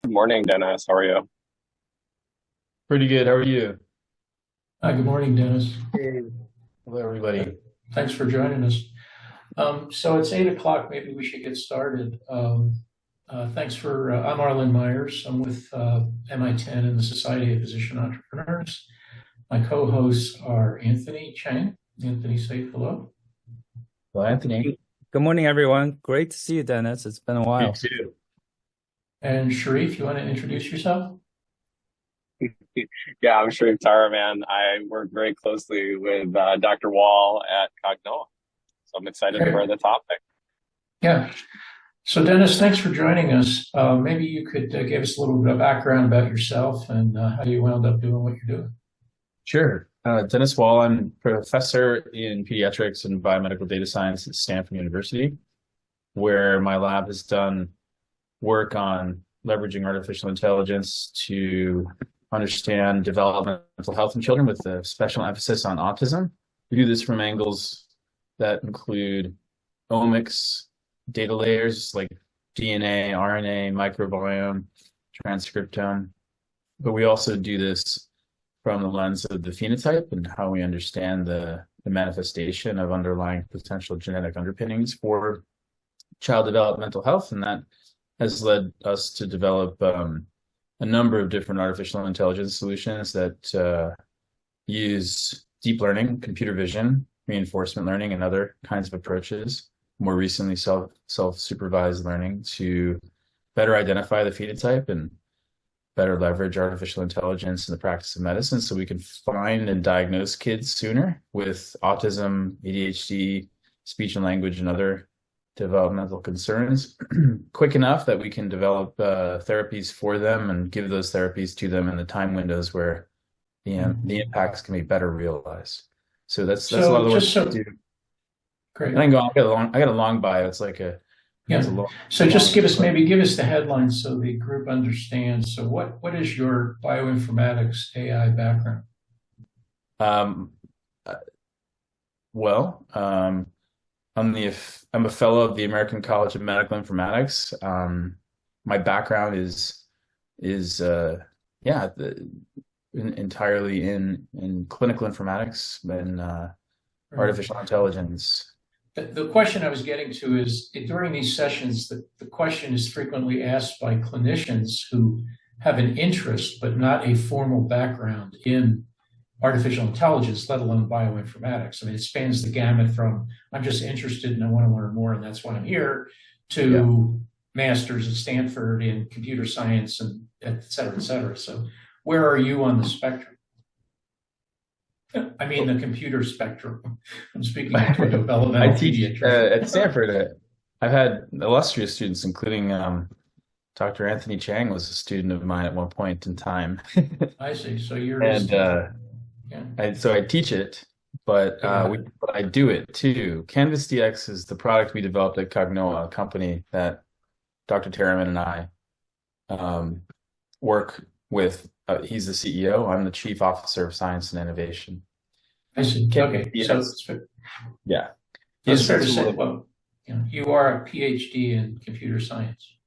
Good morning, Dennis. How are you? Pretty good. How are you? Hi, good morning, Dennis. Hey. Hello, everybody. Thanks for joining us. So it's 8 o'clock. Maybe we should get started. I'm Arlen Meyers. I'm with MI10 and the Society of Physician Entrepreneurs. My co-hosts are Anthony Chang. Anthony, say hello. Well, Anthony. Good morning, everyone. Great to see you, Dennis. It's been a You while. too. And Sharif, you want to introduce yourself? Yeah, I'm Sharif Taraman. I work very closely with Dr. Wall at Cognoa, so I'm excited Great. for the topic. Yeah. So Dennis, thanks for joining us. Maybe you could give us a little bit of background about yourself and how you wound up doing what you're doing. Sure. Dennis Wall. I'm professor in pediatrics and biomedical data science at Stanford University, where my lab has done work on leveraging artificial intelligence to understand developmental health in children with a special emphasis on autism. We do this from angles that include omics, data layers like DNA, RNA, microbiome, transcriptome. But we also do this from the lens of the phenotype and how we understand the manifestation of underlying potential genetic underpinnings for child developmental health. And that has led us to develop a number of different artificial intelligence solutions that use deep learning, computer vision, reinforcement learning, and other kinds of approaches. More recently, self-supervised learning to better identify the phenotype and better leverage artificial intelligence in the practice of medicine so we can find and diagnose kids sooner with autism, ADHD, speech and language, and other developmental concerns quick enough that we can develop therapies for them and give those therapies to them in the time windows where the impacts can be better realized. So that's a lot of the work we do. Great. I got a long bio. It's like a Yeah. long, So just give us the headlines so the group understands. So what is your bioinformatics AI background? Um, uh, well, I'm a fellow of the American College of Medical Informatics. My background is yeah entirely in clinical informatics and artificial intelligence. The question I was getting to is during these sessions, the question is frequently asked by clinicians who have an interest but not a formal background in artificial intelligence, let alone bioinformatics. I mean, it spans the gamut from I'm just interested and I want to learn more, and that's why I'm here, to masters at Stanford in computer science and et cetera, et cetera. So where are you on the spectrum? I mean, the computer spectrum. I'm speaking to a developmental I teach pediatrician. at Stanford. I've had illustrious students, including Dr. Anthony Chang was a student of mine at one point in time. I see. So you're And yeah. so I teach it, but but I do it too. Canvas DX is the product we developed at Cognoa, a company that Dr. Terriman and I work with. He's the CEO. I'm the Chief Officer of Science and Innovation. I see. Okay. Yes. Yeah. It's fair to say, well, you are a PhD in computer science.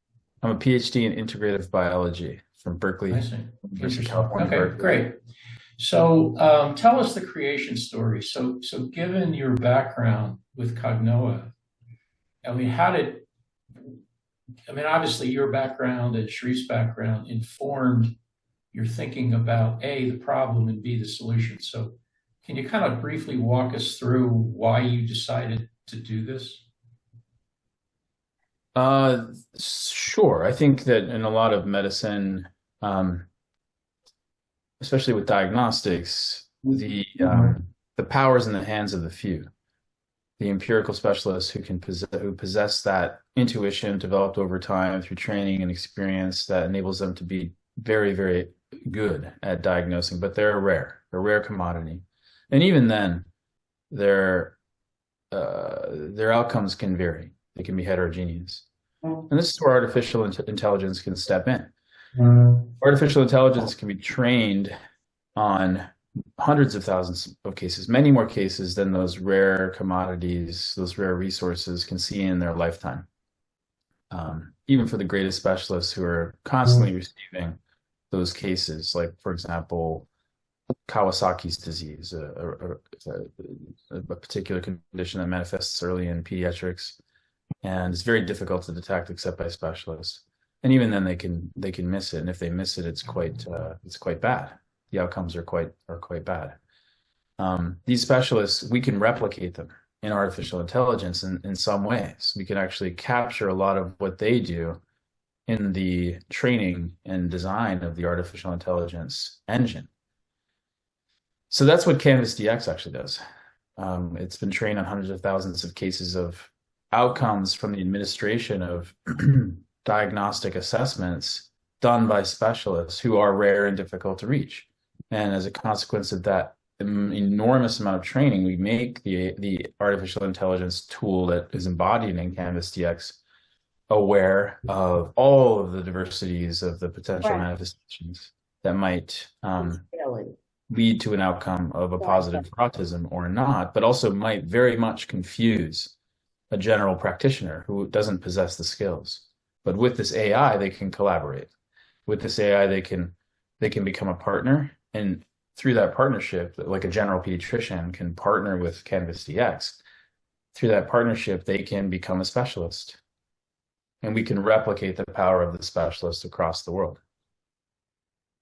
I'm a PhD in integrative biology from Berkeley, I see. University of California. Okay, Berkeley. great. So tell us the creation story. So given your background with Cognoa, obviously your background and Sharif's background informed your thinking about A, the problem, and B, the solution. So can you kind of briefly walk us through why you decided to do this? Sure. I think that in a lot of medicine, especially with diagnostics, the power is in the hands of the few. The empirical specialists who possess that intuition developed over time through training and experience that enables them to be very, very good at diagnosing, but they're a rare commodity. And even then, their outcomes can vary. They can be heterogeneous. And this is where artificial intelligence can step in. Artificial intelligence can be trained on hundreds of thousands of cases, many more cases than those rare commodities, those rare resources can see in their lifetime. even for the greatest specialists who are constantly receiving those cases, like, for example, Kawasaki's disease, a particular condition that manifests early in pediatrics and is very difficult to detect except by specialists. And even then, they can miss it, and if they miss it, it's quite bad. The outcomes are quite bad. These specialists, we can replicate them in artificial intelligence in some ways. We can actually capture a lot of what they do in the training and design of the artificial intelligence engine. So that's what Canvas DX actually does. It's been trained on hundreds of thousands of cases of outcomes from the administration of diagnostic assessments done by specialists who are rare and difficult to reach. And as a consequence of that enormous amount of training, we make the artificial intelligence tool that is embodied in Canvas DX aware of all of the diversities of the potential manifestations that might lead to an outcome of a positive for autism or not, but also might very much confuse a general practitioner who doesn't possess the skills. But with this AI, they can collaborate. With this AI, they can become a partner, and through that partnership, like a general pediatrician can partner with Canvas DX. Through that partnership, they can become a specialist, and we can replicate the power of the specialist across the world.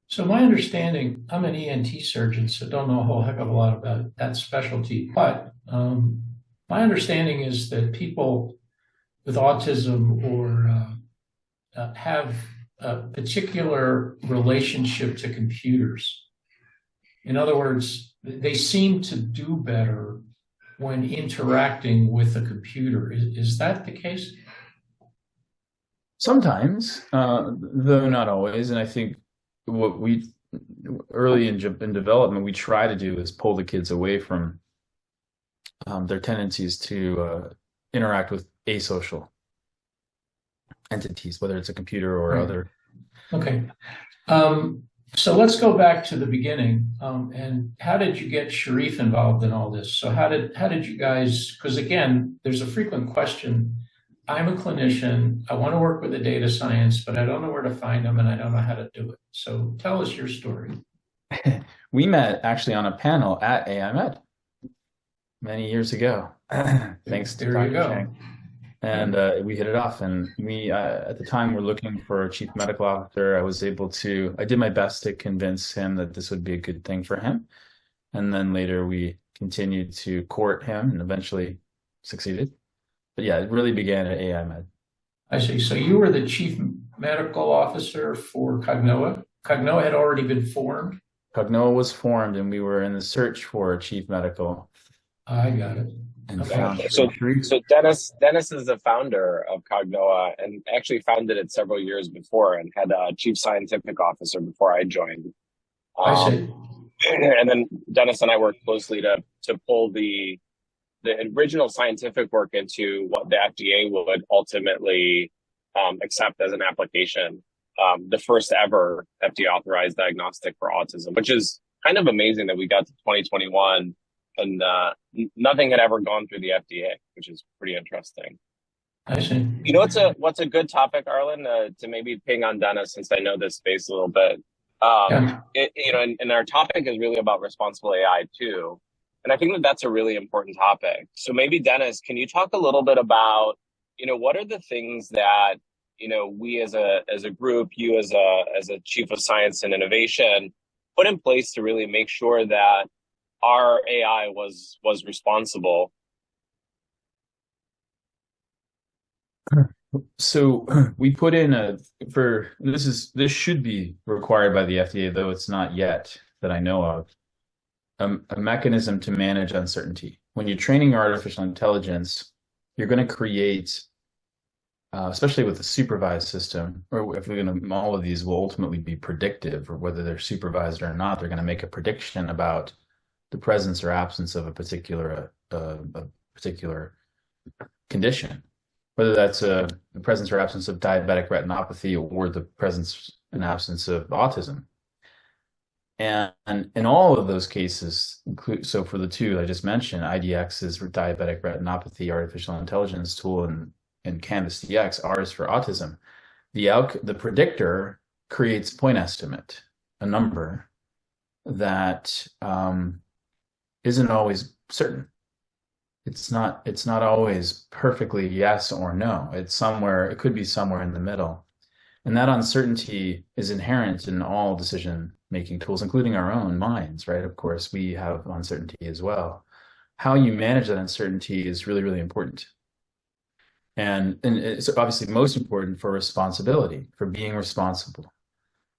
So my understanding, I'm an ENT surgeon, so don't know a whole heck of a lot about that specialty, but my understanding is that people with autism or have a particular relationship to computers. In other words, they seem to do better when interacting with a computer. Is that the case? Sometimes, though not always. And I think what we early in development we try to do is pull the kids away from their tendencies to interact with asocial entities, whether it's a computer or other. Okay. So let's go back to the beginning. And how did you get Sharif involved in all this? So how did you guys, because again, there's a frequent question. I'm a clinician. I want to work with the data science, but I don't know where to find them and I don't know how to do it. So tell us your story. We met actually on a panel at AIMed many years ago. Thanks to Dr. Chang. And we hit it off. And we, at the time, were looking for a chief medical officer. I did my best to convince him that this would be a good thing for him. And then later we continued to court him and eventually succeeded. But yeah, it really began at AIMed. I see. So you were the chief medical officer for Cognoa. Cognoa had already been formed. Cognoa was formed, and we were in the search for a chief medical. I got it. And okay. So Dennis is the founder of Cognoa and actually founded it several years before and had a chief scientific officer before I joined. I see. And then Dennis and I worked closely to pull the original scientific work into what the FDA would ultimately accept as an application. The first ever FDA authorized diagnostic for autism, which is kind of amazing that we got to 2021 and nothing had ever gone through the FDA, which is pretty interesting. I see. You know, what's a good topic, Arlen, to maybe ping on Dennis, since I know this space a little bit. And our topic is really about responsible AI too. And I think that that's a really important topic. So maybe Dennis, can you talk a little bit about, what are the things that, we as a group, you as a chief of science and innovation, put in place to really make sure that our AI was responsible? So we put in this should be required by the FDA, though it's not yet that I know of, a mechanism to manage uncertainty. When you're training artificial intelligence, you're going to create, especially with a supervised system, or if we're going to, all of these will ultimately be predictive, or whether they're supervised or not, they're going to make a prediction about the presence or absence of a particular condition, whether that's the presence or absence of diabetic retinopathy or the presence and absence of autism. And in all of those cases, so for the two I just mentioned, IDX is diabetic retinopathy artificial intelligence tool, and and Canvas DX, ours for autism, the predictor creates a point estimate, a number that isn't always certain. It's not always perfectly yes or no. It could be somewhere in the middle. And that uncertainty is inherent in all decision-making tools, including our own minds, right? Of course, we have uncertainty as well. How you manage that uncertainty is really, really important. And it's obviously most important for responsibility, for being responsible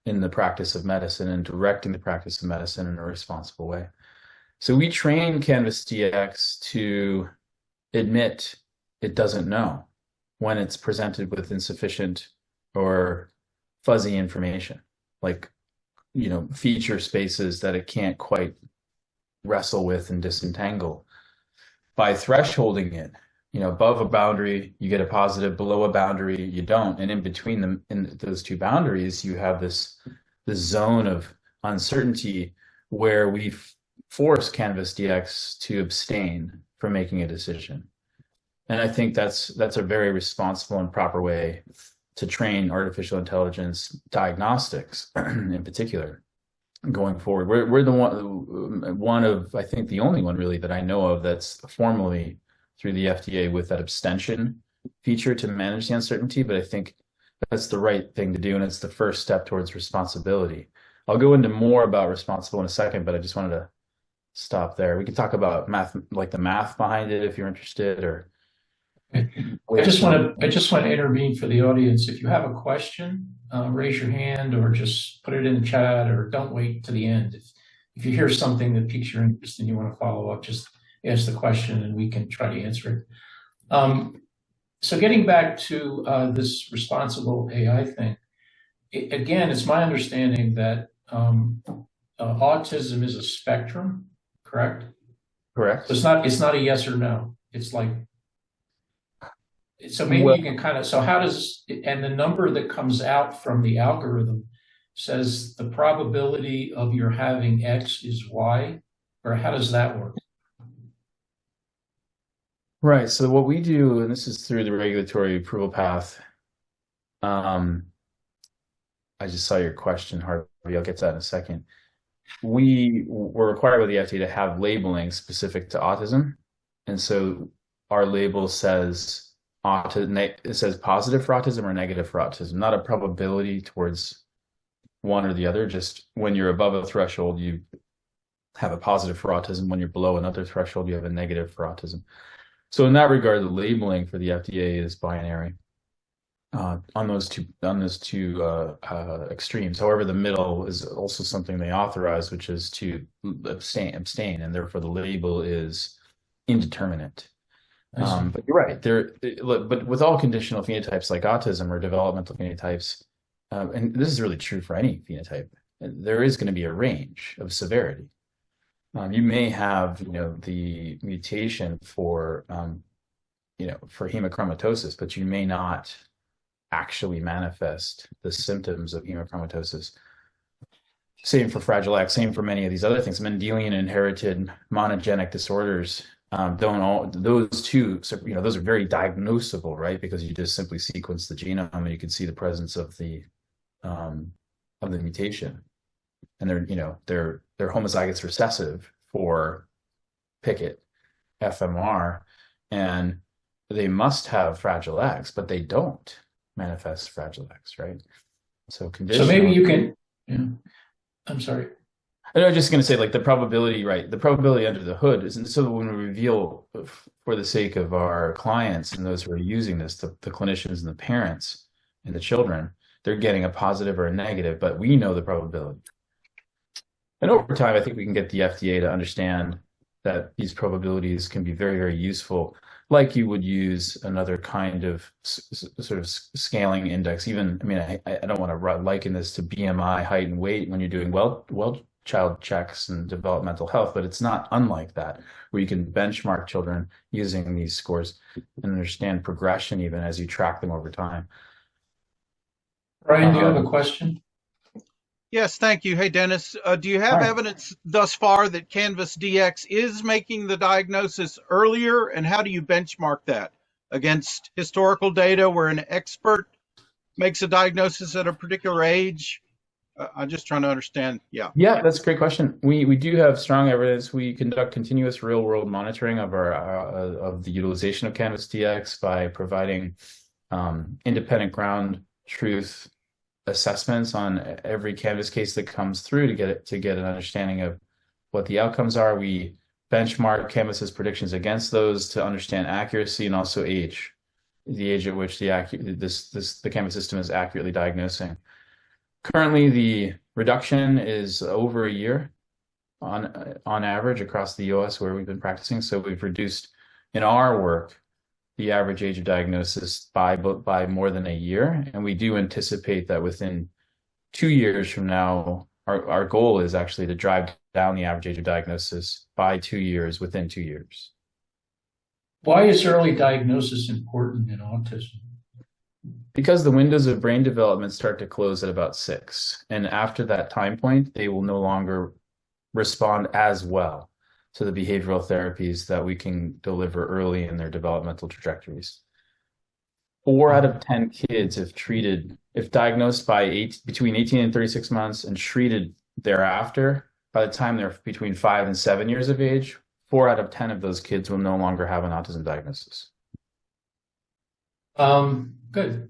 in the practice of medicine and directing the practice of medicine in a responsible way. So we train Canvas DX to admit it doesn't know when it's presented with insufficient or fuzzy information, like, feature spaces that it can't quite wrestle with and disentangle. By thresholding it, above a boundary, you get a positive, below a boundary, you don't. And in between them, in those two boundaries, you have this zone of uncertainty where we force Canvas DX to abstain from making a decision. And I think that's a very responsible and proper way to train artificial intelligence diagnostics in particular going forward. We're the one of, I think, the only one really that I know of that's formally through the FDA with that abstention feature to manage the uncertainty. But I think that's the right thing to do, and it's the first step towards responsibility. I'll go into more about responsible in a second, but I just wanted to stop there. We can talk about math, like the math behind it, if you're interested. Or I just want to intervene for the audience. If you have a question, raise your hand or just put it in the chat, or don't wait to the end. If you hear something that piques your interest and you want to follow up, just ask the question and we can try to answer it. So getting back to this responsible AI thing, again, it's my understanding that autism is a spectrum, correct? Correct. So it's not a yes or no. It's like, so maybe you can kind of, so how does, and the number that comes out from the algorithm says the probability of your having X is Y, or how does that work? Right. So what we do, and this is through the regulatory approval path. I just saw your question, Harvey. I'll get to that in a second. We were required by the FDA to have labeling specific to autism. And so our label says it says positive for autism or negative for autism, not a probability towards one or the other. Just when you're above a threshold, you have a positive for autism. When you're below another threshold, you have a negative for autism. So in that regard, the labeling for the FDA is binary on those two extremes. However, the middle is also something they authorize, which is to abstain, and therefore the label is indeterminate. But you're right. But with all conditional phenotypes like autism or developmental phenotypes, and this is really true for any phenotype, there is going to be a range of severity. You may have, the mutation for hemochromatosis, but you may not actually manifest the symptoms of hemochromatosis. Same for Fragile X, same for many of these other things. Mendelian inherited monogenic disorders those two, those are very diagnosable, right? Because you just simply sequence the genome and you can see the presence of the mutation. And they're homozygous recessive for Pickett, FMR, and they must have Fragile X, but they don't manifest Fragile X, right? So maybe you can, I'm sorry. I was just going to say, like, the probability, right? The probability under the hood isn't so that when we reveal, for the sake of our clients and those who are using this, the clinicians and the parents and the children, they're getting a positive or a negative, but we know the probability. And over time, I think we can get the FDA to understand that these probabilities can be very, very useful, like you would use another kind of sort of scaling index. Even, I don't want to liken this to BMI, height, and weight when you're doing well child checks and developmental health, but it's not unlike that, where you can benchmark children using these scores and understand progression even as you track them over time. Brian, do you have a question? Yes, thank you. Hey, Dennis, do you have evidence thus far that Canvas DX is making the diagnosis earlier, and how do you benchmark that against historical data where an expert makes a diagnosis at a particular age? I'm just trying to understand. Yeah. Yeah, that's a great question. We do have strong evidence. We conduct continuous real-world monitoring of our of the utilization of Canvas DX by providing independent ground truth assessments on every Canvas case that comes through to get an understanding of what the outcomes are. We benchmark Canvas's predictions against those to understand accuracy and also age, the age at which the Canvas system is accurately diagnosing. Currently, the reduction is over a year on average across the US where we've been practicing. So we've reduced in our work the average age of diagnosis by more than a year. And we do anticipate that within 2 years from now, our goal is actually to drive down the average age of diagnosis by 2 years, within 2 years. Why is early diagnosis important in autism? Because the windows of brain development start to close at about 6. And after that time point, they will no longer respond as well to the behavioral therapies that we can deliver early in their developmental trajectories. 4 out of 10 kids, if diagnosed by between 18 and 36 months and treated thereafter, by the time they're between 5 and 7 years of age, 4 out of 10 of those kids will no longer have an autism diagnosis. Good.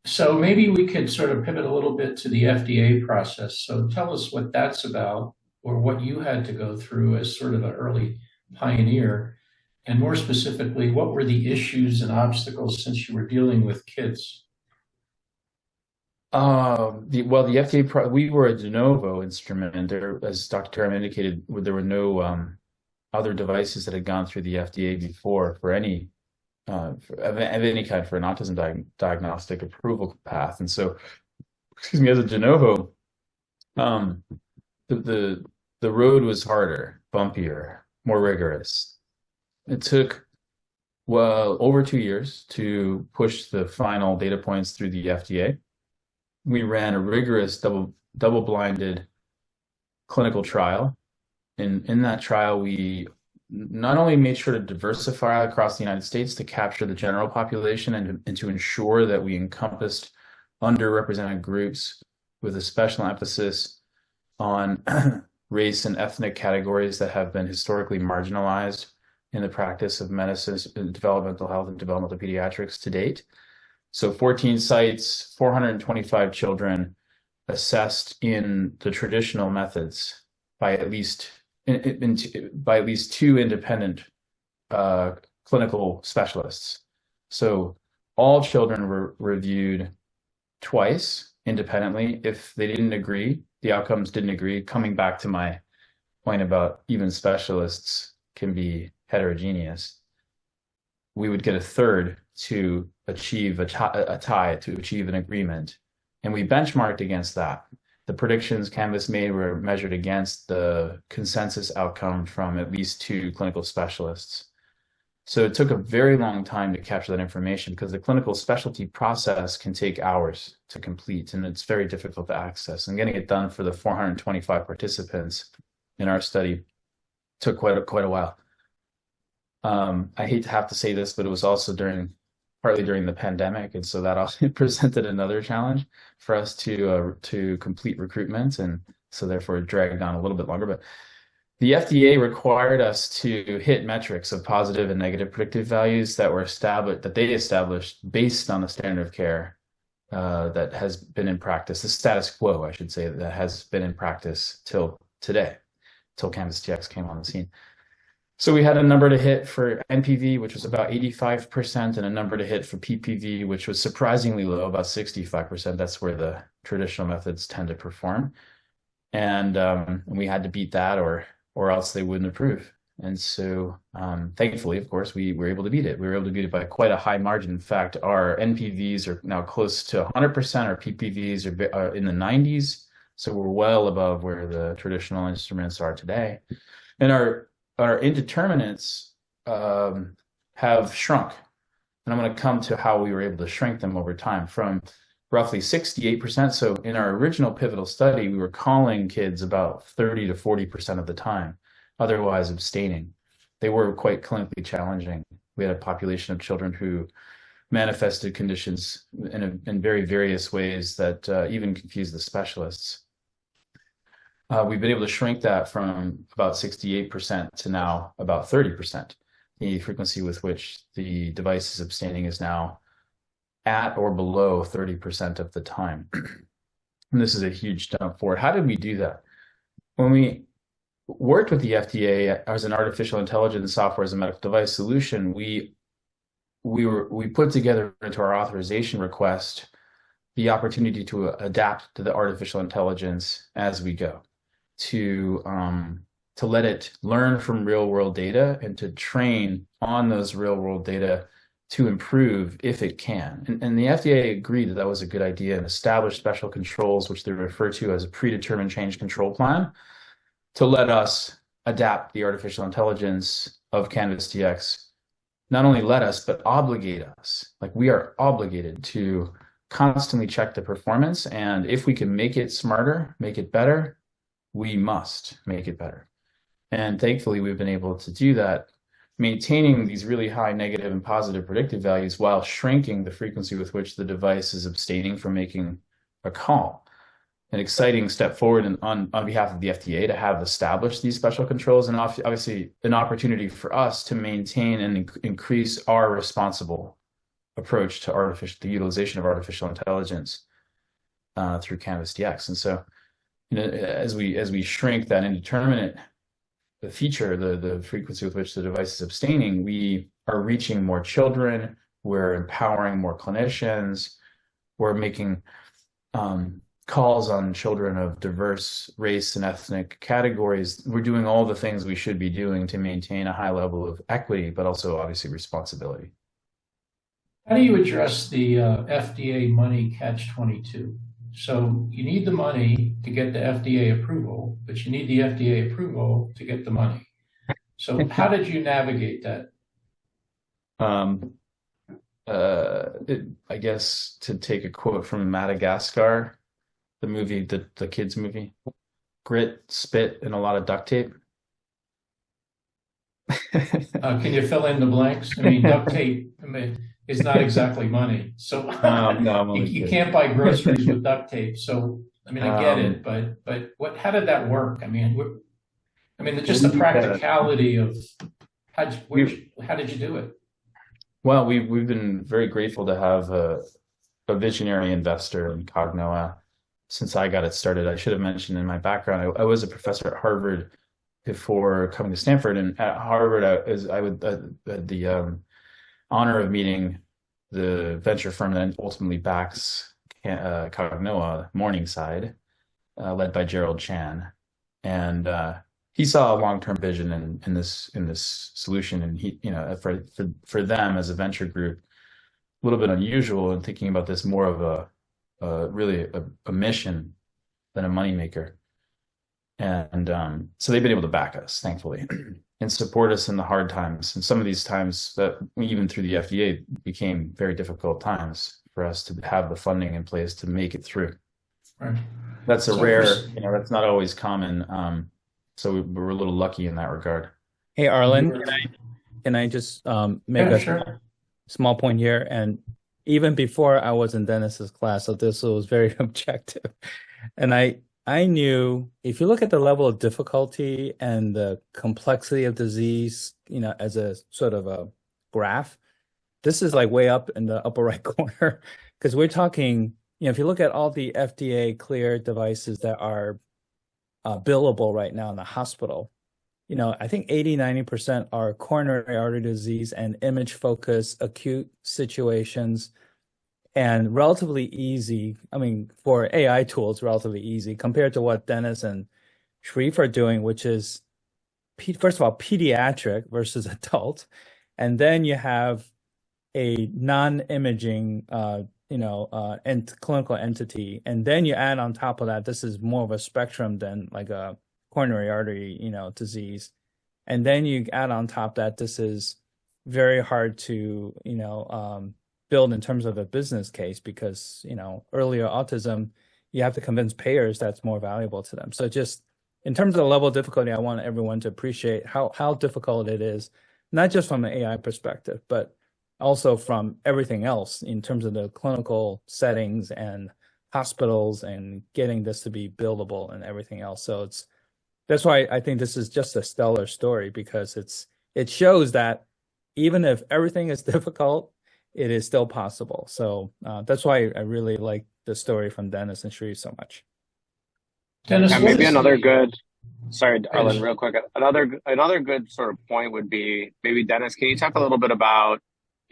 So maybe we could sort of pivot a little bit to the FDA process. So tell us what that's about, or what you had to go through as sort of an early pioneer. And more specifically, what were the issues and obstacles since you were dealing with kids? The FDA, we were a de novo instrument, and there, as Dr. Terham indicated, there were no other devices that had gone through the FDA before for any of any kind for an autism diagnostic approval path. And so, excuse me, as a de novo, the road was harder, bumpier, more rigorous. It took over 2 years to push the final data points through the FDA. We ran a rigorous double-blinded clinical trial. In that trial, we not only made sure to diversify across the United States to capture the general population and to ensure that we encompassed underrepresented groups with a special emphasis on race and ethnic categories that have been historically marginalized in the practice of medicine, developmental health, and developmental pediatrics to date. So 14 sites, 425 children assessed in the traditional methods by at least 2 independent clinical specialists. So all children were reviewed twice independently. If they didn't agree, the outcomes didn't agree, coming back to my point about even specialists can be heterogeneous, we would get a third to achieve a tie, to achieve an agreement. And we benchmarked against that. The predictions Canvas made were measured against the consensus outcome from at least 2 clinical specialists. So it took a very long time to capture that information because the clinical specialty process can take hours to complete, and it's very difficult to access. And getting it done for the 425 participants in our study took quite a while. I hate to have to say this, but it was also partly during the pandemic, and so that also presented another challenge for us to complete recruitment, and so therefore it dragged on a little bit longer. But the FDA required us to hit metrics of positive and negative predictive values that they established based on the standard of care that has been in practice, the status quo, I should say, that has been in practice till today, till Canvas DX came on the scene. So we had a number to hit for NPV, which was about 85%, and a number to hit for PPV, which was surprisingly low, about 65%. That's where the traditional methods tend to perform. And we had to beat that or else they wouldn't approve. And so thankfully, of course, we were able to beat it. We were able to beat it by quite a high margin. In fact, our NPVs are now close to 100%. Our PPVs are in the 90s. So we're well above where the traditional instruments are today. And our indeterminates have shrunk. And I'm going to come to how we were able to shrink them over time from roughly 68%. So in our original pivotal study, we were calling kids about 30 to 40% of the time, otherwise abstaining. They were quite clinically challenging We had a population of children who manifested conditions in very various ways that even confused the specialists. We've been able to shrink that from about 68% to now about 30%. The frequency with which the device is abstaining is now at or below 30% of the time. And this is a huge jump forward. How did we do that? When we worked with the FDA as an artificial intelligence software as a medical device solution, we put together into our authorization request the opportunity to adapt to the artificial intelligence as we go, to let it learn from real world data and to train on those real world data to improve if it can. And the FDA agreed that that was a good idea and established special controls, which they refer to as a predetermined change control plan, to let us adapt the artificial intelligence of Canvas DX. Not only let us, but obligate us. Like, we are obligated to constantly check the performance. And if we can make it smarter, make it better, we must make it better. And thankfully, we've been able to do that, maintaining these really high negative and positive predictive values while shrinking the frequency with which the device is abstaining from making a call. An exciting step forward on behalf of the FDA to have established these special controls, and obviously an opportunity for us to maintain and increase our responsible approach to the utilization of artificial intelligence through Canvas DX. And so, as we shrink that indeterminate feature, the frequency with which the device is abstaining, we are reaching more children, we're empowering more clinicians, we're making calls on children of diverse race and ethnic categories. We're doing all the things we should be doing to maintain a high level of equity, but also obviously responsibility. How do you address the FDA money catch-22? So you need the money to get the FDA approval, but you need the FDA approval to get the money. So how did you navigate that? I guess, to take a quote from Madagascar, the movie, the kids movie, grit, spit, and a lot of duct tape. Can you fill in the blanks? I mean, duct tape is not exactly money. So no, you can't buy groceries with duct tape. So, I mean, I get it, but how did that work? I mean, just the practicality of how did you do it? Well, we've been very grateful to have a visionary investor in Cognoa since I got it started. I should have mentioned in my background, I was a professor at Harvard before coming to Stanford, and at Harvard, I had the honor of meeting the venture firm that ultimately backs Cognoa, Morningside, led by Chang, and he saw a long-term vision in this solution, and he, for them as a venture group, a little bit unusual in thinking about this more of really a mission than a moneymaker. And so they've been able to back us, thankfully, and support us in the hard times. And some of these times that even through the FDA became very difficult times for us to have the funding in place to make it through. Right. That's a rare, that's not always common. So we're a little lucky in that regard. Hey, Arlen, can I just make a small point here? And even before I was in Dennis's class, so this was very objective. And I knew if you look at the level of difficulty and the complexity of disease, as a sort of a graph, this is like way up in the upper right corner, because we're talking, if you look at all the FDA cleared devices that are billable right now in the hospital, I think 80-90% are coronary artery disease and image focused acute situations, and relatively easy. I mean, for AI tools, relatively easy compared to what Dennis and Shreve are doing, which is, first of all, pediatric versus adult. And then you have a non-imaging, and clinical entity. And then you add on top of that, this is more of a spectrum than like a coronary artery, disease. And then you add on top that this is very hard to, build in terms of a business case, because earlier autism, you have to convince payers that's more valuable to them. So just in terms of the level of difficulty, I want everyone to appreciate how difficult it is, not just from an AI perspective, but also from everything else in terms of the clinical settings and hospitals and getting this to be buildable and everything else. So that's why I think this is just a stellar story, because it shows that even if everything is difficult, it is still possible. So that's why I really like the story from Dennis and Sri so much. Dennis, yeah, maybe another good. Sorry, Arlen, real quick. Another good sort of point would be, maybe Dennis, can you talk a little bit about,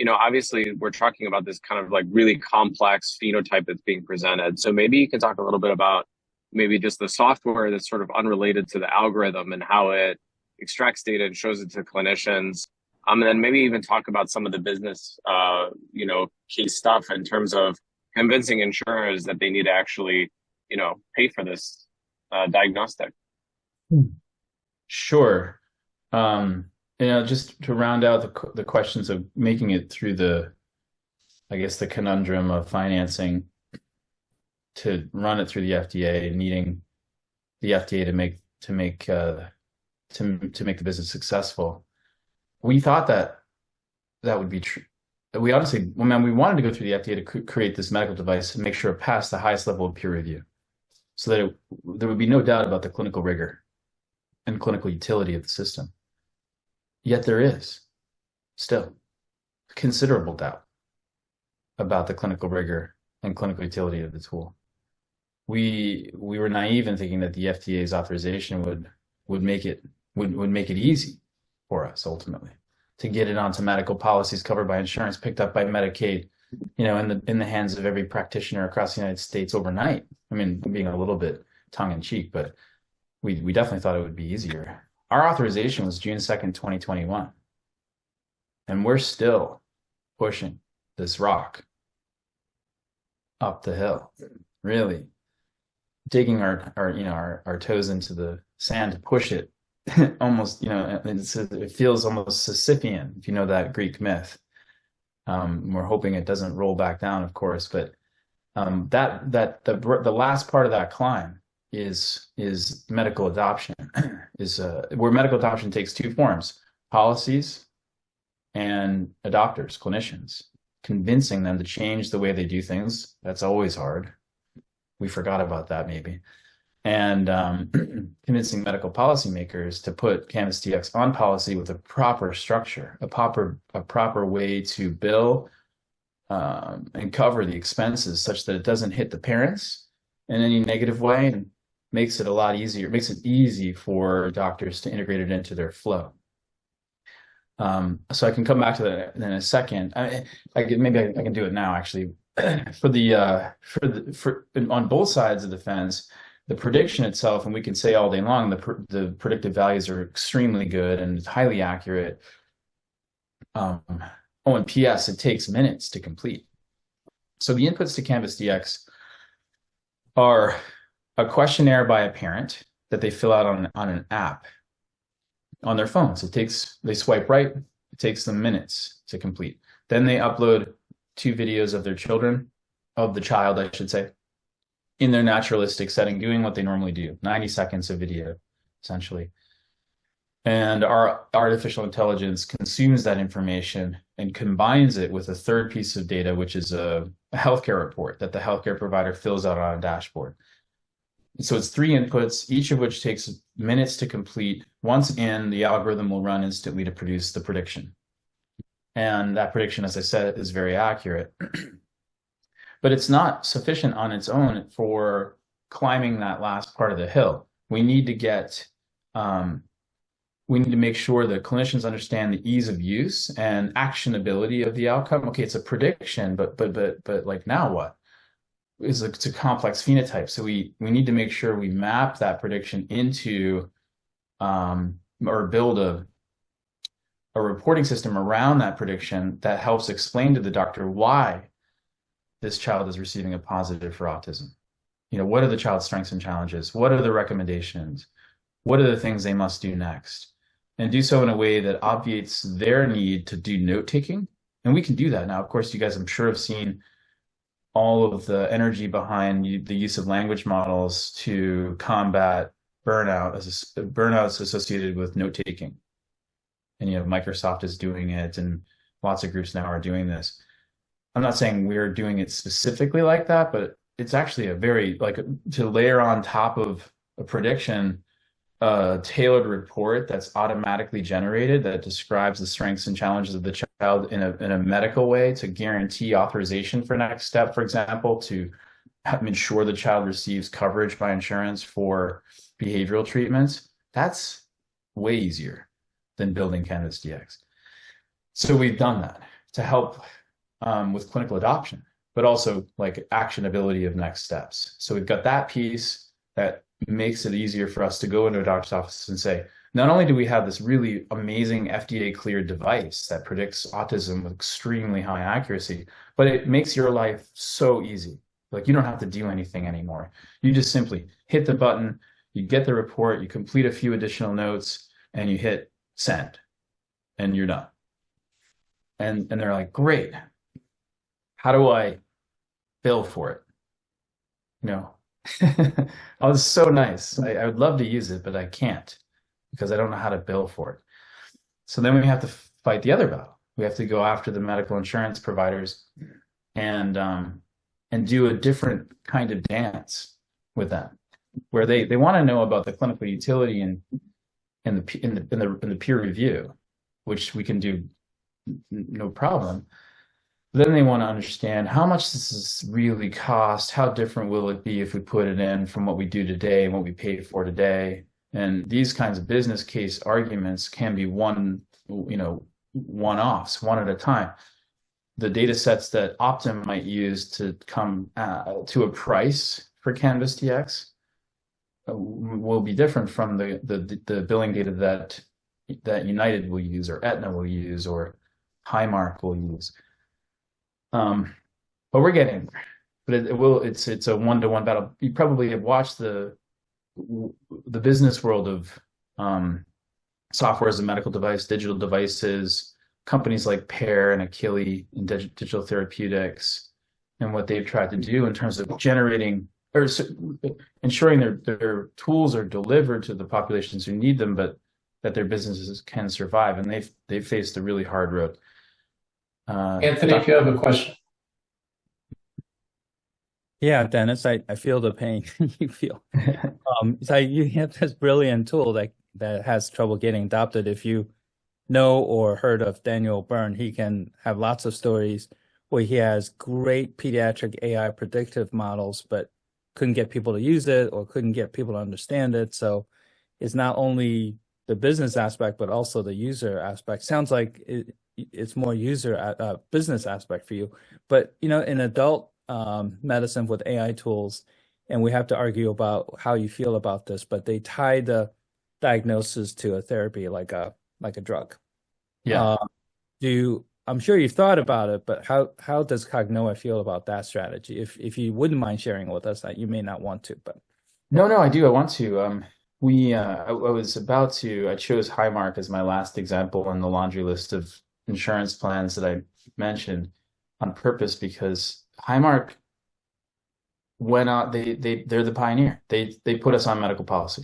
obviously we're talking about this kind of like really complex phenotype that's being presented. So maybe you can talk a little bit about maybe just the software that's sort of unrelated to the algorithm and how it extracts data and shows it to clinicians. And then maybe even talk about some of the business, case stuff in terms of convincing insurers that they need to actually, pay for this diagnostic. Sure. Just to round out the questions of making it through the conundrum of financing to run it through the FDA and needing the FDA to make the business successful. We thought that would be true. We honestly, we wanted to go through the FDA to create this medical device and make sure it passed the highest level of peer review, so that there would be no doubt about the clinical rigor and clinical utility of the system. Yet there is still considerable doubt about the clinical rigor and clinical utility of the tool. We were naive in thinking that the FDA's authorization would make it easy for us ultimately to get it onto medical policies covered by insurance, picked up by Medicaid, in the hands of every practitioner across the United States overnight. I mean, being a little bit tongue in cheek, but we definitely thought it would be easier. Our authorization was June 2nd, 2021. And we're still pushing this rock up the hill, really digging our toes into the sand to push it. Almost, it feels almost Sisyphean, if you know that Greek myth. We're hoping it doesn't roll back down, of course, but the last part of that climb is medical adoption. Where medical adoption takes two forms: policies and adopters, clinicians, convincing them to change the way they do things. That's always hard. We forgot about that maybe. And convincing medical policymakers to put Canvas DX on policy with a proper structure, a proper way to bill and cover the expenses such that it doesn't hit the parents in any negative way, and makes it a lot easier. It makes it easy for doctors to integrate it into their flow. So I can come back to that in a second. I can do it now actually. On both sides of the fence, the prediction itself, and we can say all day long, the predictive values are extremely good and highly accurate. And PS, it takes minutes to complete. So the inputs to Canvas DX are a questionnaire by a parent that they fill out on an app on their phones. They swipe right, it takes them minutes to complete. Then they upload 2 videos of the child, I should say, in their naturalistic setting, doing what they normally do, 90 seconds of video, essentially. And our artificial intelligence consumes that information and combines it with a third piece of data, which is a healthcare report that the healthcare provider fills out on a dashboard. So it's 3 inputs, each of which takes minutes to complete. Once in, the algorithm will run instantly to produce the prediction. And that prediction, as I said, is very accurate. But it's not sufficient on its own for climbing that last part of the hill. We need to make sure that clinicians understand the ease of use and actionability of the outcome. Okay, it's a prediction, but like now what? It's a complex phenotype. So we need to make sure we map that prediction into or build a reporting system around that prediction that helps explain to the doctor why this child is receiving a positive for autism. What are the child's strengths and challenges? What are the recommendations? What are the things they must do next? And do so in a way that obviates their need to do note-taking. And we can do that now. Of course, you guys, I'm sure, have seen all of the energy behind the use of language models to combat burnout, as burnouts associated with note-taking. And, Microsoft is doing it, and lots of groups now are doing this. I'm not saying we're doing it specifically like that, but it's actually a very, to layer on top of a prediction, a tailored report that's automatically generated that describes the strengths and challenges of the child in a medical way to guarantee authorization for next step, for example, to ensure the child receives coverage by insurance for behavioral treatments. That's way easier than building Canvas DX. So we've done that to help with clinical adoption, but also like actionability of next steps. So we've got that piece that makes it easier for us to go into a doctor's office and say, not only do we have this really amazing FDA cleared device that predicts autism with extremely high accuracy, but it makes your life so easy. Like, you don't have to do anything anymore. You just simply hit the button, you get the report, you complete a few additional notes, and you hit send, and you're done. And they're like, great. How do I bill for it? Oh, it's so nice. I would love to use it, but I can't because I don't know how to bill for it. So then we have to fight the other battle. We have to go after the medical insurance providers and do a different kind of dance with them, where they want to know about the clinical utility and in the peer review, which we can do no problem. Then they want to understand how much this is really cost, how different will it be if we put it in from what we do today and what we pay for today. And these kinds of business case arguments can be one-offs, one at a time. The data sets that Optum might use to come to a price for Canvas DX will be different from the billing data that United will use, or Aetna will use, or Highmark will use. But we're getting there. But it's a one-to-one battle. You probably have watched the business world of software as a medical device, digital devices, companies like Pear and Achille in digital therapeutics, and what they've tried to do in terms of generating or ensuring their tools are delivered to the populations who need them, but that their businesses can survive. And they've faced a really hard road. Anthony, if you have a question. Yeah, Dennis, I feel the pain you feel. So you have this brilliant tool that has trouble getting adopted. If you know or heard of Daniel Byrne, he can have lots of stories where he has great pediatric AI predictive models, but couldn't get people to use it or couldn't get people to understand it. So it's not only the business aspect, but also the user aspect. Sounds like it's more business aspect for you. But, in adult medicine with AI tools, and we have to argue about how you feel about this, but they tie the diagnosis to a therapy like a drug. Yeah. I'm sure you've thought about it, but how does Cognoa feel about that strategy? If you wouldn't mind sharing with us, that you may not want to, but no, I do. I want to. I chose Highmark as my last example in the laundry list of insurance plans that I mentioned on purpose, because Highmark went out. They're the pioneer. They put us on medical policy,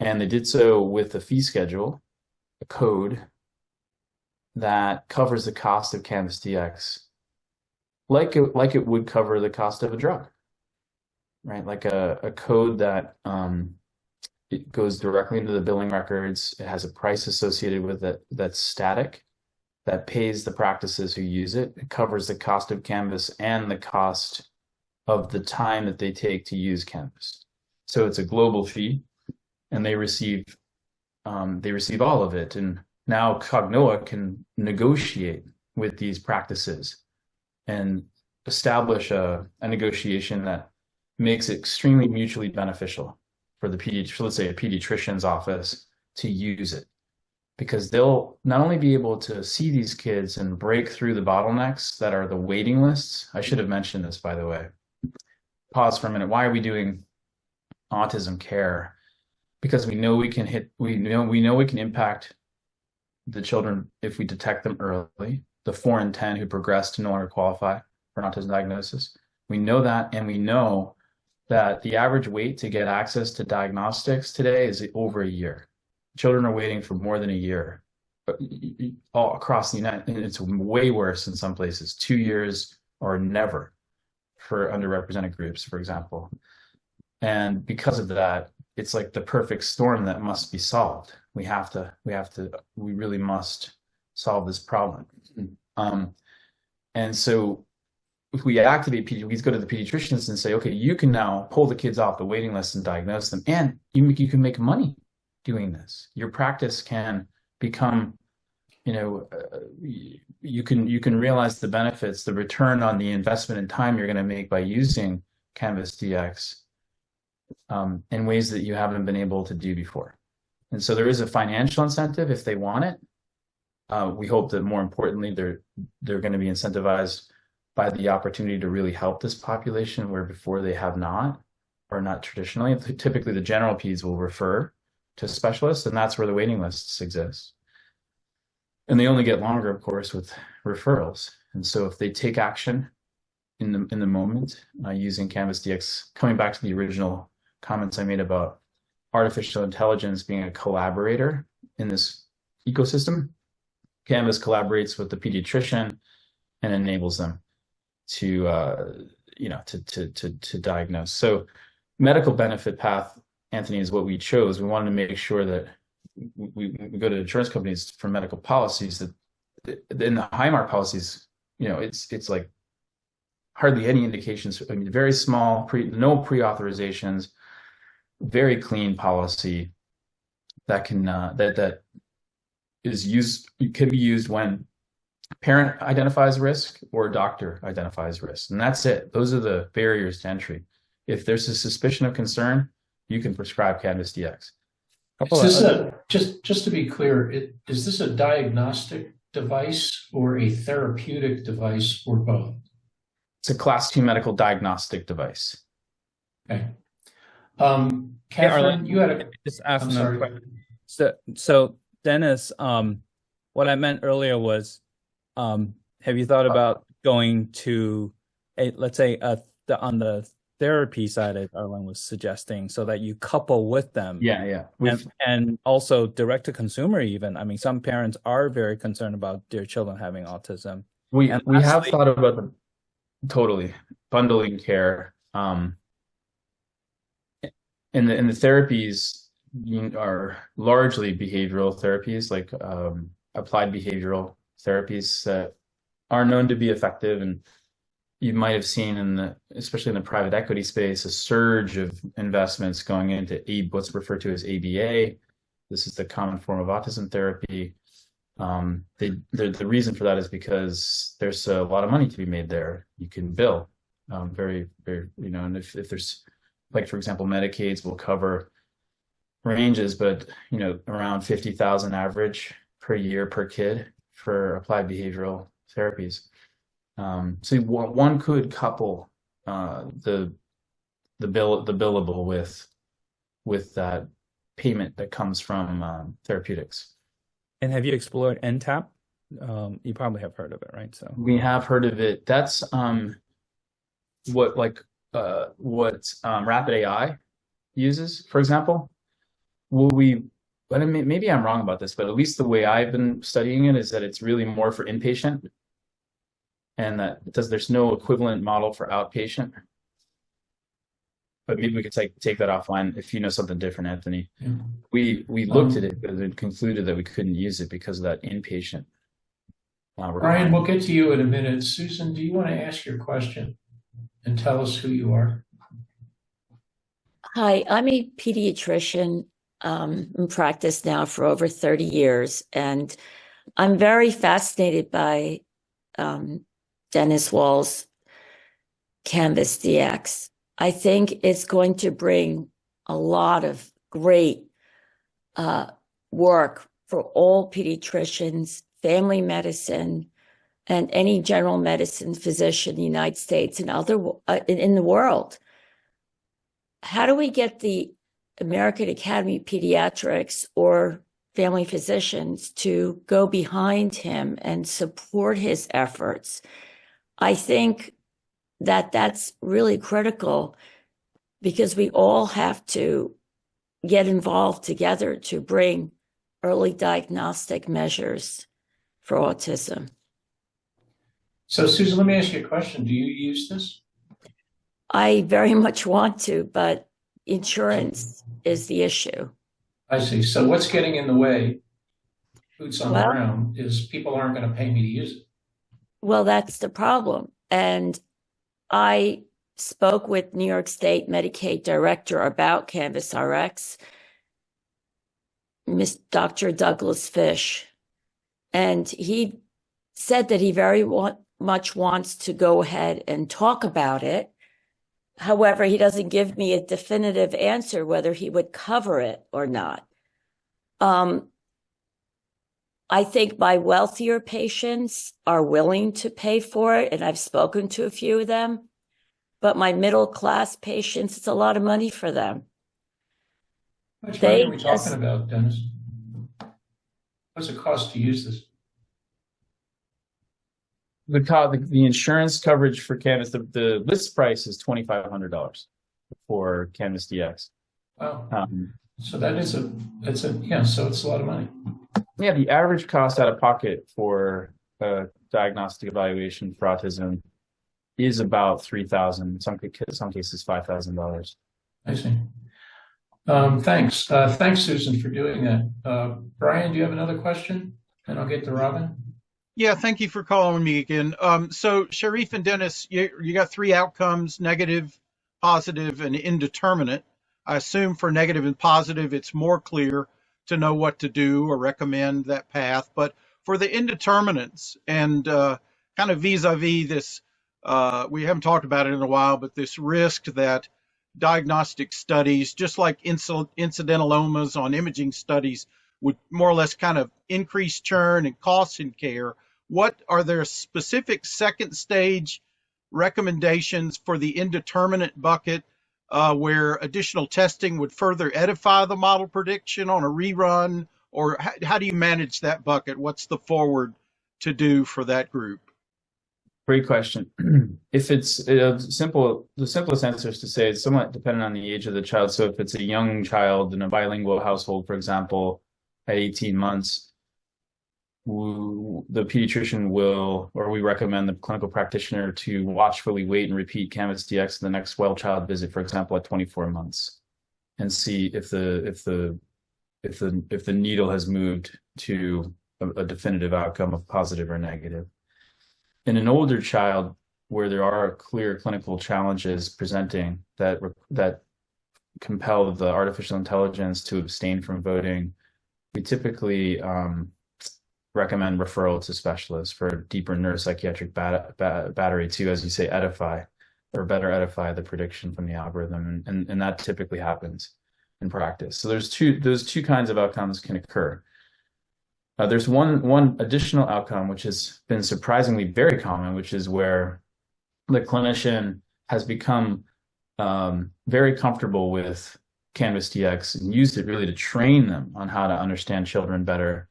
and they did so with a fee schedule, a code that covers the cost of Canvas DX, like it would cover the cost of a drug, right? Like a code that it goes directly into the billing records. It has a price associated with it that's static, that pays the practices who use it. It covers the cost of Canvas and the cost of the time that they take to use Canvas. So it's a global fee, and they receive all of it. And now Cognoa can negotiate with these practices and establish a negotiation that makes it extremely mutually beneficial for let's say a pediatrician's office to use it, because they'll not only be able to see these kids and break through the bottlenecks that are the waiting lists. I should have mentioned this, by the way. Pause for a minute. Why are we doing autism care? Because we know we can impact the children if we detect them early, the 4 in 10 who progress to no longer qualify for an autism diagnosis. We know that, and we know that the average wait to get access to diagnostics today is over a year. Children are waiting for more than a year all across the United States. It's way worse in some places, 2 years or never for underrepresented groups, for example. And because of that, it's like the perfect storm that must be solved. We really must solve this problem. And so if we activate we go to the pediatricians and say, okay, you can now pull the kids off the waiting list and diagnose them, and you can make money doing this. Your practice can become, you can realize the benefits, the return on the investment in time you're going to make by using Canvas DX in ways that you haven't been able to do before. And so there is a financial incentive if they want it. We hope that more importantly, they're going to be incentivized by the opportunity to really help this population where before they have not, or not traditionally. Typically, the general peds will refer to specialists, and that's where the waiting lists exist. And they only get longer, of course, with referrals. And so if they take action in the moment using Canvas DX, coming back to the original comments I made about artificial intelligence being a collaborator in this ecosystem, Canvas collaborates with the pediatrician and enables them to diagnose. So medical benefit path, Anthony, is what we chose. We wanted to make sure that we go to insurance companies for medical policies that in the Highmark policies, it's like hardly any indications. I mean, very small, no pre-authorizations, very clean policy that can that is used. It can be used when parent identifies risk or doctor identifies risk, and that's it. Those are the barriers to entry. If there's a suspicion of concern, you can prescribe Canvas DX. Is this just to be clear, is this a diagnostic device or a therapeutic device or both? It's a Class 2 medical diagnostic device. Okay. Catherine, you had a just ask another question. So Dennis, what I meant earlier was, have you thought about going to let's say on the therapy side, as Arlen was suggesting, so that you couple with them? Yeah. And also direct to consumer even. I mean, some parents are very concerned about their children having autism. We have thought about them totally bundling care. And the therapies are largely behavioral therapies, like applied behavioral therapies that are known to be effective. And you might have seen especially in the private equity space, a surge of investments going into what's referred to as ABA. This is the common form of autism therapy. The reason for that is because there's a lot of money to be made there. You can bill very, very, and if there's, like, for example, Medicaids will cover ranges, but, around 50,000 average per year per kid for applied behavioral therapies. So one could couple the billable with that payment that comes from therapeutics. And have you explored NTAP? You probably have heard of it, right? So we have heard of it. That's what Rapid AI uses, for example. Maybe I'm wrong about this, but at least the way I've been studying it is that it's really more for inpatient, and that there's no equivalent model for outpatient. But maybe we could take that offline if you know something different, Anthony. Yeah. We looked at it, but then concluded that we couldn't use it because of that inpatient. Brian, we'll get to you in a minute. Susan, do you want to ask your question and tell us who you are? Hi, I'm a pediatrician in practice now for over 30 years, and I'm very fascinated by Dennis Wall's Canvas DX. I think it's going to bring a lot of great work for all pediatricians, family medicine, and any general medicine physician in the United States and in the world. How do we get the American Academy of Pediatrics or family physicians to go behind him and support his efforts? I think that that's really critical, because we all have to get involved together to bring early diagnostic measures for autism. So, Susan, let me ask you a question. Do you use this? I very much want to, but insurance is the issue. I see. So what's getting in the way, boots on the ground, is people aren't going to pay me to use it. Well, that's the problem. And I spoke with New York State Medicaid director about Canvas RX, Dr. Douglas Fish, and he said that he very much wants to go ahead and talk about it. However, he doesn't give me a definitive answer whether he would cover it or not. I think my wealthier patients are willing to pay for it, and I've spoken to a few of them. But my middle-class patients, it's a lot of money for them. How much money are we talking about, Dennis? What's it cost to use this? The insurance coverage for Canvas, the list price is $2,500 for Canvas DX. Wow. So that is so it's a lot of money. Yeah, the average cost out of pocket for a diagnostic evaluation for autism is about $3,000, some cases $5,000. I see. Thanks. Thanks, Susan, for doing that. Brian, do you have another question? And I'll get to Robin. Yeah, thank you for calling me again. So Sharif and Dennis, you got 3 outcomes: negative, positive, and indeterminate. I assume for negative and positive, it's more clear to know what to do or recommend that path. But for the indeterminates and kind of vis-a-vis this, we haven't talked about it in a while, but this risk that diagnostic studies, just like incidentalomas on imaging studies, would more or less kind of increase churn and costs in care. What are there specific second stage recommendations for the indeterminate bucket where additional testing would further edify the model prediction on a rerun? Or how do you manage that bucket? What's the forward to do for that group? Great question. If it's the simplest answer is to say it's somewhat dependent on the age of the child. So if it's a young child in a bilingual household, for example, at 18 months, the pediatrician will, or we recommend the clinical practitioner to watchfully wait and repeat Canvas DX in the next well child visit, for example, at 24 months, and see if the needle has moved to a definitive outcome of positive or negative. In an older child where there are clear clinical challenges presenting that compel the artificial intelligence to abstain from voting, we typically recommend referral to specialists for deeper neuropsychiatric battery to, as you say, edify or better edify the prediction from the algorithm, and that typically happens in practice. So those two kinds of outcomes can occur. There's one additional outcome which has been surprisingly very common, which is where the clinician has become very comfortable with Canvas DX and used it really to train them on how to understand children better.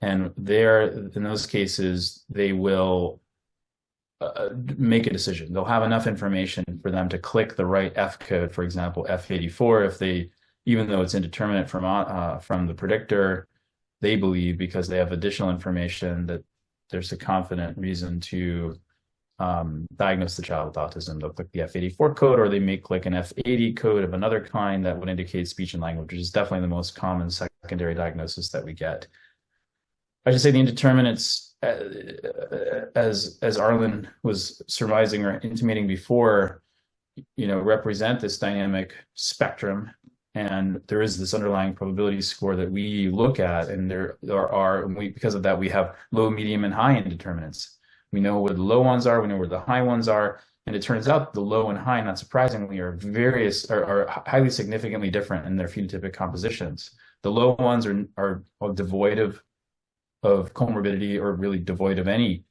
And in those cases, they will make a decision. They'll have enough information for them to click the right F code, for example, F84, even though it's indeterminate from the predictor, they believe, because they have additional information, that there's a confident reason to diagnose the child with autism. They'll click the F84 code, or they may click an F80 code of another kind that would indicate speech and language, which is definitely the most common secondary diagnosis that we get. I should say the indeterminates, as Arlen was surmising or intimating before, represent this dynamic spectrum, and there is this underlying probability score that we look at, and because of that, we have low, medium, and high indeterminates. We know where the low ones are, we know where the high ones are, and it turns out the low and high, not surprisingly, are highly significantly different in their phenotypic compositions. The low ones are devoid of comorbidity, or really devoid of any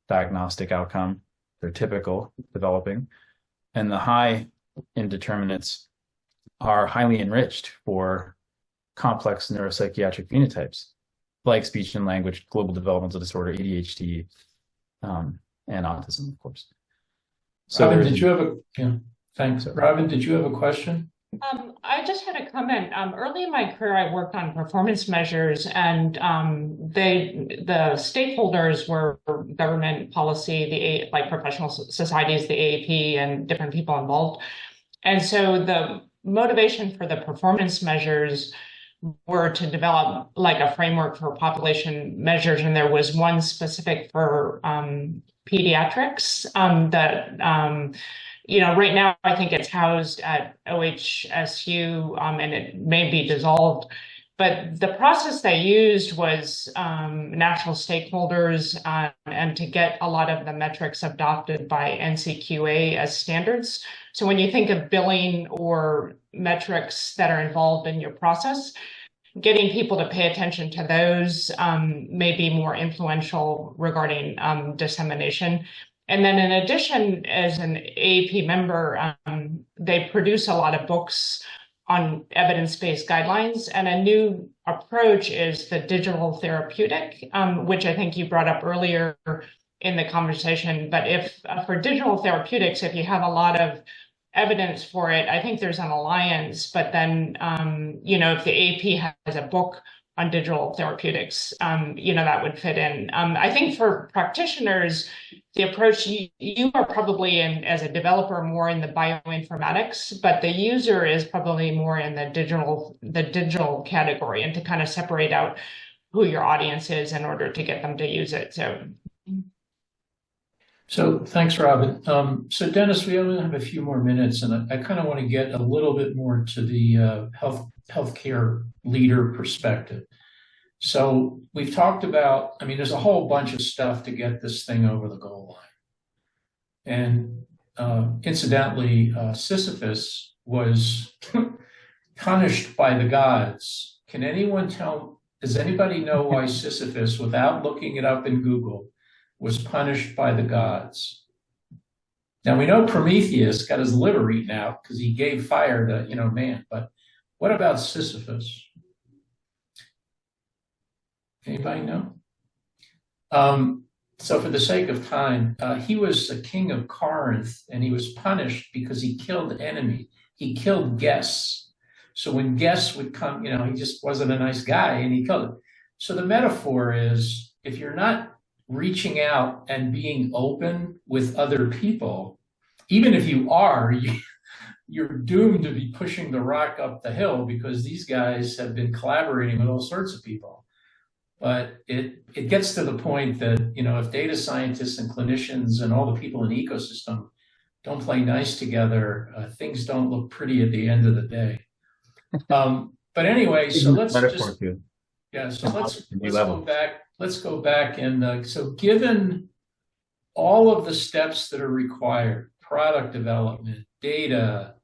diagnostic outcome. They're typical developing. And the high indeterminates are highly enriched for complex neuropsychiatric phenotypes, like speech and language, global developmental disorder, ADHD, and autism, of course. So Robin, thanks. Robin, did you have a question? I just had a comment. Early in my career, I worked on performance measures, and the stakeholders were government policy, like professional societies, the AAP, and different people involved. And so the motivation for the performance measures were to develop like a framework for population measures, and there was one specific for pediatrics that right now I think it's housed at OHSU, and it may be dissolved. But the process they used was national stakeholders and to get a lot of the metrics adopted by NCQA as standards. So when you think of billing or metrics that are involved in your process, getting people to pay attention to those may be more influential regarding dissemination. And then in addition, as an AAP member, they produce a lot of books on evidence-based guidelines. And a new approach is the digital therapeutic, which I think you brought up earlier in the conversation. But if for digital therapeutics, if you have a lot of evidence for it, I think there's an alliance. But then, if the AAP has a book on digital therapeutics, that would fit in. I think for practitioners, the approach you are probably in as a developer more in the bioinformatics, but the user is probably more in the digital category, and to kind of separate out who your audience is in order to get them to use it. So thanks, Robin. So Dennis, we only have a few more minutes, and I kind of want to get a little bit more to the healthcare leader perspective. So we've talked about, there's a whole bunch of stuff to get this thing over the goal line. And incidentally, Sisyphus was punished by the gods. Does anybody know why Sisyphus, without looking it up in Google, was punished by the gods? Now we know Prometheus got his liver eaten out because he gave fire to, man, but what about Sisyphus? Anybody know? So for the sake of time, he was a king of Corinth, and he was punished because he killed the enemy. He killed guests. So when guests would come, he just wasn't a nice guy, and he killed them. So the metaphor is, if you're not reaching out and being open with other people, even if you are, you're doomed to be pushing the rock up the hill, because these guys have been collaborating with all sorts of people. But it gets to the point that, if data scientists and clinicians and all the people in the ecosystem don't play nice together, things don't look pretty at the end of the day. But anyway, so let's go back. Let's go back and so given all of the steps that are required, product development, data,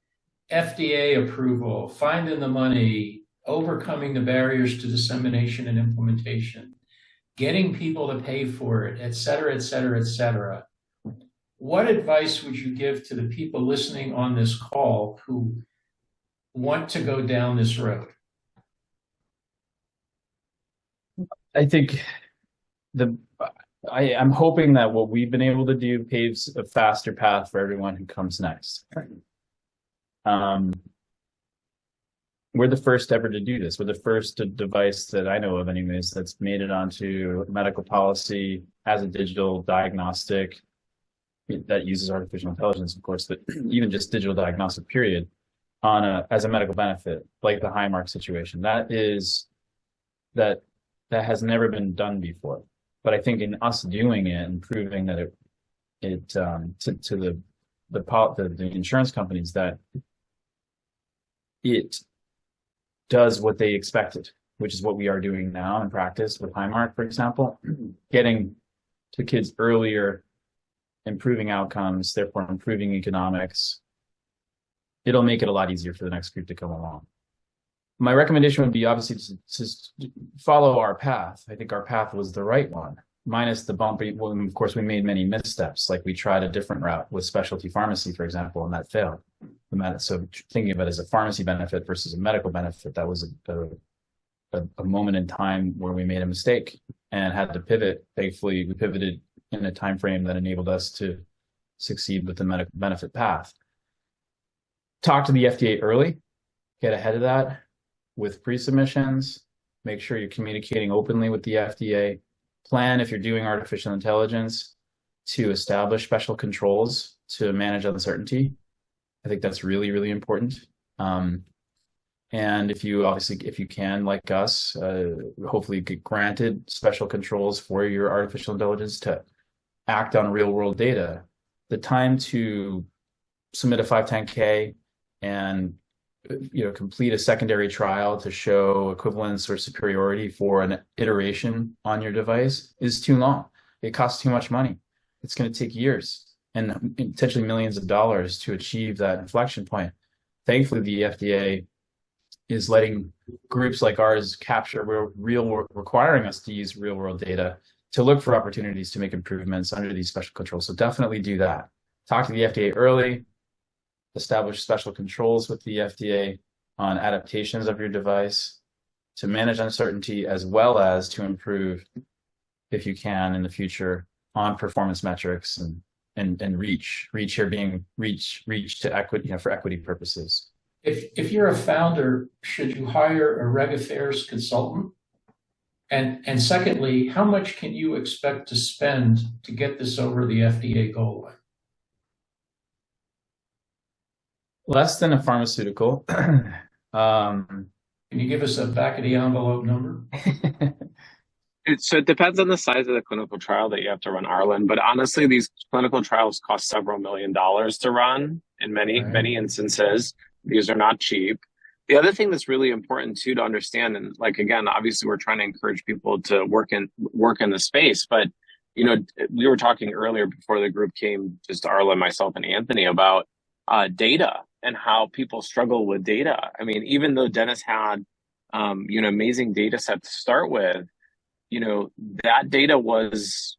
FDA approval, finding the money, overcoming the barriers to dissemination and implementation, getting people to pay for it, et cetera, et cetera, et cetera. What advice would you give to the people listening on this call who want to go down this road? I think I'm hoping that what we've been able to do paves a faster path for everyone who comes next. We're the first ever to do this. We're the first device that I know of anyways that's made it onto medical policy as a digital diagnostic that uses artificial intelligence, of course, but even just digital diagnostic period as a medical benefit, like the Highmark situation. That has never been done before. But I think in us doing it and proving that to the insurance companies that it does what they expected, which is what we are doing now in practice with Highmark, for example, getting to kids earlier, improving outcomes, therefore improving economics. It'll make it a lot easier for the next group to come along. My recommendation would be obviously to follow our path. I think our path was the right one, minus the bumpy. Well, of course, we made many missteps. Like we tried a different route with specialty pharmacy, for example, and that failed. So thinking of it as a pharmacy benefit versus a medical benefit, that was a moment in time where we made a mistake and had to pivot. Thankfully, we pivoted in a time frame that enabled us to succeed with the medical benefit path. Talk to the FDA early. get ahead of that with pre-submissions, make sure you're communicating openly with the FDA, plan if you're doing artificial intelligence to establish special controls to manage uncertainty. I think that's really, really important. And if you can, like us, hopefully get granted special controls for your artificial intelligence to act on real world data. The time to submit a 510K and complete a secondary trial to show equivalence or superiority for an iteration on your device is too long. It costs too much money. It's going to take years and potentially millions of dollars to achieve that inflection point. Thankfully, the FDA is letting groups like ours capture requiring us to use real world data to look for opportunities to make improvements under these special controls. So definitely do that. Talk to the FDA early, establish special controls with the FDA on adaptations of your device to manage uncertainty, as well as to improve, if you can, in the future on performance metrics and reach here being reach to equity, for equity purposes. If you're a founder, should you hire a reg affairs consultant? And secondly, how much can you expect to spend to get this over the FDA goal line? Less than a pharmaceutical. Can you give us a back of the envelope number? So it depends on the size of the clinical trial that you have to run, Arlen. But honestly, these clinical trials cost several $1 million to run in many instances. These are not cheap. The other thing that's really important too to understand, and like again, obviously we're trying to encourage people to work in the space, but we were talking earlier before the group came, just Arlen, myself, and Anthony, about data and how people struggle with data. I mean, even though Dennis had amazing data set to start with, that data was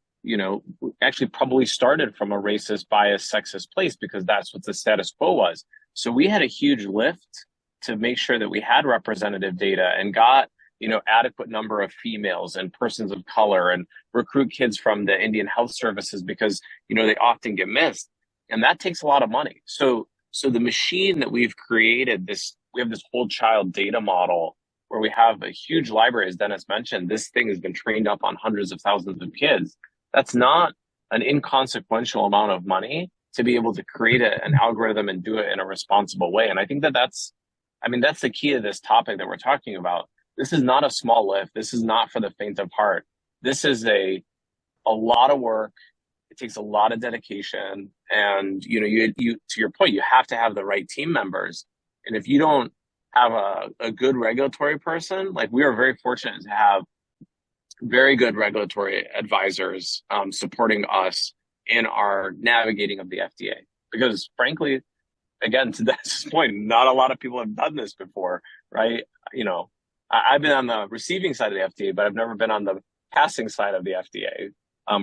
actually probably started from a racist, biased, sexist place, because that's what the status quo was. So we had a huge lift to make sure that we had representative data and got, adequate number of females and persons of color, and recruit kids from the Indian Health Services because, they often get missed. And that takes a lot of money. So the machine that we've created, we have this whole child data model where we have a huge library, as Dennis mentioned. This thing has been trained up on hundreds of thousands of kids. That's not an inconsequential amount of money to be able to create an algorithm and do it in a responsible way. And I think that's the key to this topic that we're talking about. This is not a small lift. This is not for the faint of heart. This is a lot of work. It takes a lot of dedication. And, you to your point, you have to have the right team members. And if you don't have a good regulatory person, like we are very fortunate to have very good regulatory advisors supporting us in our navigating of the FDA. Because frankly, again, to this point, not a lot of people have done this before, right? I've been on the receiving side of the FDA, but I've never been on the passing side of the FDA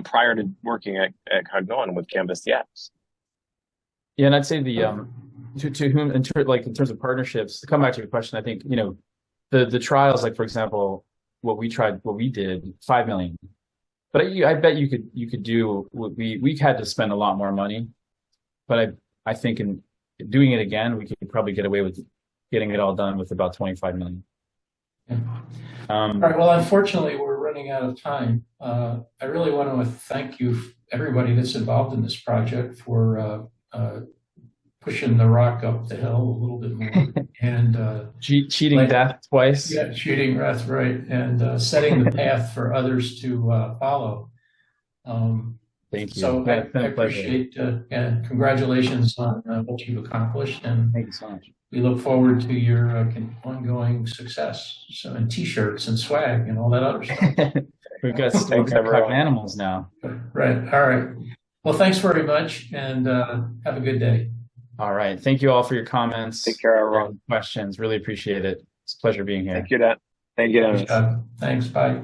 prior to working at Cognoa and with Canvas DX. Yeah, and I'd say to whom, in terms of partnerships, to come back to your question, I think, the trials, like for example, what we did, 5 million. But I bet you could do what we had to spend a lot more money, but I think in doing it again, we could probably get away with getting it all done with about 25 million. Yeah. All right. Well, unfortunately, we're running out of time. I really want to thank you, everybody that's involved in this project, for pushing the rock up the hill a little bit more and cheating death twice. Yeah, cheating death, right, and setting the path for others to follow. Thank you. So I appreciate and congratulations on what you've accomplished, and thank you so much. We look forward to your ongoing success. So, and T-shirts and swag and all that other stuff. We've got animals now. Right. All right. Well, thanks very much, and have a good day. All right. Thank you all for your comments. Take care, everyone. Questions. Really appreciate it. It's a pleasure being here. Thank you, Dan. Thank you, Dennis. Thanks. Bye.